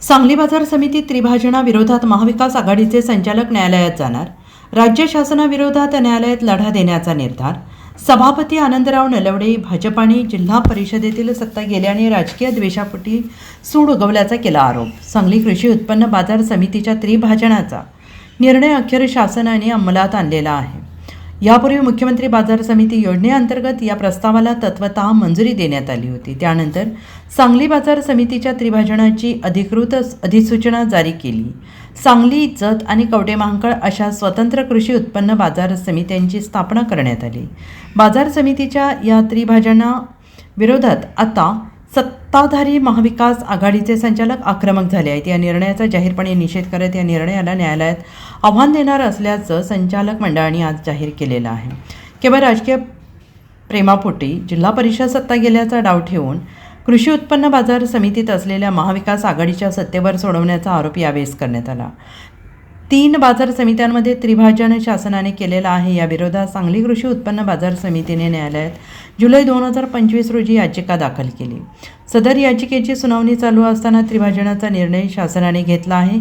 सांगली बाजार समिती त्रिभाजनाविरोधात महाविकास आघाडीचे संचालक न्यायालयात जाणार. राज्य शासनाविरोधात न्यायालयात लढा देण्याचा निर्धार. सभापती आनंदराव नलवडे भाजपाने जिल्हा परिषदेतील सत्ता गेल्याने राजकीय द्वेषापोटी सूड उगवल्याचा केला आरोप. सांगली कृषी उत्पन्न बाजार समितीच्या त्रिभाजनाचा निर्णय अखेर शासनाने अंमलात आणलेला आहे. यापूर्वी मुख्यमंत्री बाजार समिती योजनेअंतर्गत या प्रस्तावाला तत्वतः मंजुरी देण्यात आली होती. त्यानंतर सांगली बाजार समितीच्या त्रिभाजनाची अधिकृत अधिसूचना जारी केली. सांगली, जत आणि कवठेमहांकाळ अशा स्वतंत्र कृषी उत्पन्न बाजार समित्यांची स्थापना करण्यात आली. बाजार समितीच्या या त्रिभाजना विरोधात आता सत्ताधारी महाविकास आघाडीचे संचालक आक्रमक झाले आहेत. या निर्णयाचा जाहीरपणे निषेध करत या निर्णयाला न्यायालयात आव्हान देणार असल्याचं संचालक मंडळाने आज जाहीर केलेलं आहे. केवळ राजकीय प्रेमापोटी जिल्हा परिषद सत्ता गेल्याचा डाव ठेवून कृषी उत्पन्न बाजार समितीत असलेल्या महाविकास आघाडीच्या सत्तेवर सोडवण्याचा आरोप यावेळेस करण्यात आला. 3 बाजार समित्यांमध्ये त्रिभाजन शासनाने केलेला आहे. या विरोधात सांगली कृषी उत्पन्न बाजार समितीने न्यायालयात जुलै 2025 रोजी याचिका दाखल केली. सदर याचिकेची सुनावणी चालू असताना त्रिभाजनाचा निर्णय शासनाने घेतला आहे.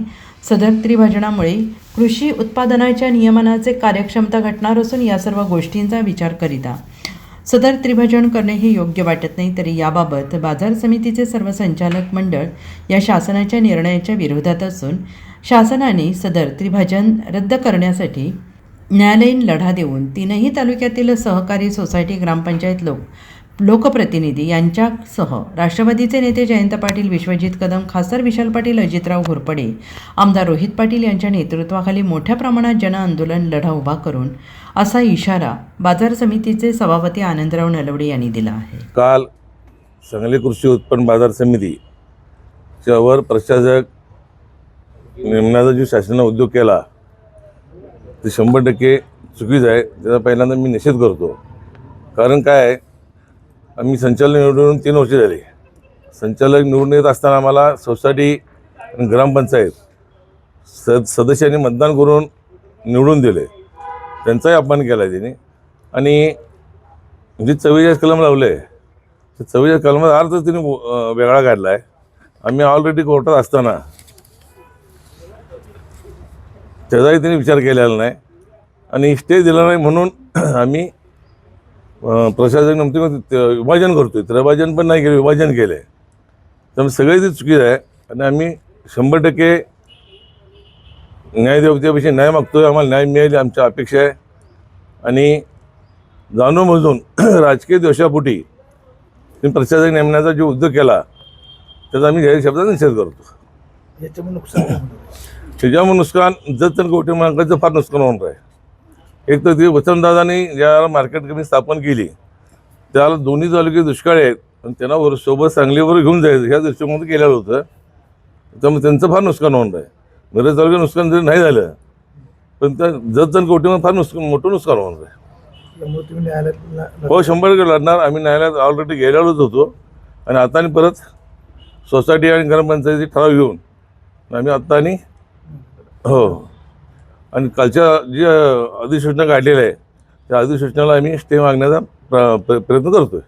सदर त्रिभाजनामुळे कृषी उत्पादनाच्या नियमनाचे कार्यक्षमता घटणार असून या सर्व गोष्टींचा विचार करिता सदर त्रिभाजन करणे हे योग्य वाटत नाही. तरी याबाबत बाजार समितीचे सर्व संचालक मंडळ या शासनाच्या निर्णयाच्या विरोधात असून शासनाने सदर त्रिभाजन रद्द करण्यासाठी न्यायालयीन लढा देऊन 3ही तालुक्यातील सहकारी सोसायटी, ग्रामपंचायत लोकप्रतिनिधी यांच्यासह राष्ट्रवादीचे नेते जयंत पाटील, विश्वजित कदम, खासदार विशाल पाटील, अजितराव घोरपडे, आमदार रोहित पाटील यांच्या नेतृत्वाखाली मोठ्या प्रमाणात जनआंदोलन लढा उभा करून असा इशारा बाजार समितीचे सभापती आनंदराव नलवडे यांनी दिला आहे. काल सांगली कृषी उत्पन्न बाजार समितीच्यावर प्रशासक नेमण्याचा जो शासनाने उद्योग केला ते 100% चुकीचं आहे. त्याचा पहिल्यांदा मी निषेध करतो. कारण काय आहे, आम्ही संचालक निवडून 3 वर्षे झाली. संचालक निवडून येत असताना आम्हाला सोसायटी आणि ग्रामपंचायत सदस्यांनी मतदान करून निवडून दिले. त्यांचाही अपमान केला आहे त्यांनी. आणि जे 44 कलम लावले ते 44 कलमाचा अर्थ तिने वेगळा काढला आहे. आम्ही ऑलरेडी कोर्टात असताना त्याचाही त्यांनी विचार केलेला नाही आणि स्टे दिला नाही म्हणून आम्ही प्रशासक नेमते विभाजन करतो आहे. त्रिभाजन पण नाही केलं, विभाजन केलं आहे. त्यामुळे सगळे ते चुकीचं आहे आणि आम्ही 100% न्यायदेवतेपेक्षा न्याय मागतो आहे. आम्हाला न्याय मिळेल आमची अपेक्षा आहे. आणि जाणून राजकीय द्वेषापोटी प्रशासक नेमण्याचा जो उद्योग केला त्याचा आम्ही जाहीर शब्दात निषेध करतो. त्याच्यामुळे नुकसान जत आणि कवठेमहांकाळचं फार नुकसान होणार आहे. एक तर ते वसंतदादांनी ज्या मार्केट कमिटी स्थापन केली त्याला दोन्ही तालुके दुष्काळ आहेत आणि त्यांना सोबत सांगलीवर घेऊन जायचं ह्या दृष्टिकोनातून केलेलं होतं. त्यामुळे त्यांचं फार नुकसान होणार आहे. बरेच तालुके नुकसान जरी नाही झालं पण त्या जत आणि कवठेमहांकाळ फार मोठं नुकसान होणार आहे. हो, 100% लढणार. आम्ही न्यायालयात ऑलरेडी गेलेलोच होतो आणि आता आणि परत सोसायटी आणि ग्रामपंचायतीचे ठराव घेऊन आम्ही आत्ता आणि हो आणि कालच्या जी अधिसूचना काढलेली आहे त्या अधिसूचनेला आम्ही स्टे मागण्याचा प्रयत्न करतोय.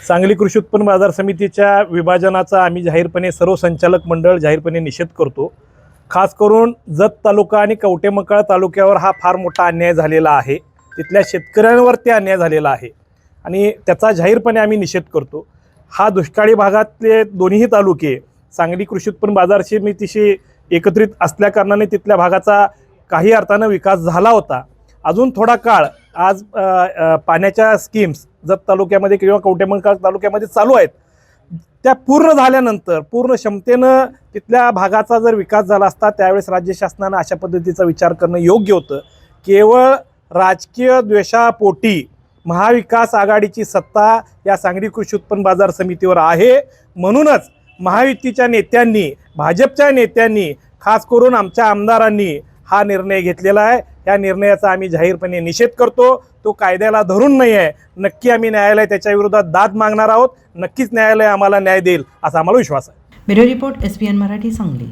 सांगली कृषी उत्पन्न बाजार समितीच्या विभाजनाचा आम्ही जाहीरपणे सर्व संचालक मंडळ जाहीरपणे निषेध करतो. खास करून जत तालुका आणि कवठेमहांकाळ तालुक्यावर हा फार मोठा अन्याय झालेला आहे. तिथल्या शेतकऱ्यांवर ते अन्याय झालेला आहे आणि त्याचा जाहीरपणे आम्ही निषेध करतो. हा दुष्काळी भागातले दोन्ही तालुके सांगली कृषी उत्पन्न बाजार समितीशी एकत्रित असल्याकारणाने तिथल्या भागाचा काही अर्थानं विकास झाला होता. अजून थोडा काळ आज पाण्याच्या स्कीम्स जत तालुक्यामध्ये किंवा कवठेमहांकाळ तालुक्यामध्ये चालू आहेत. त्या पूर्ण झाल्यानंतर पूर्ण क्षमतेनं तिथल्या भागाचा जर विकास झाला असता त्यावेळेस राज्य शासनानं अशा पद्धतीचा विचार करणं योग्य होतं. केवळ राजकीय द्वेषापोटी महाविकास आघाडीची सत्ता या सांगली कृषी उत्पन्न बाजार समितीवर आहे. म्हणूनच महायुतीच्या नेत्यांनी, भाजपच्या नेत्यांनी, खास करून आमच्या आमदारांनी हा निर्णय घेतलेला आहे. या निर्णयाचा आम्ही जाहीरपणे निषेध करतो. तो कायद्याला धरून नाही आहे. नक्की आम्ही न्यायालय त्याच्या विरोधात दाद मागणार आहोत. नक्कीच न्यायालय आम्हाला न्याय देईल असा आम्हाला विश्वास आहे. Bureau report SPN Marathi, Sangli.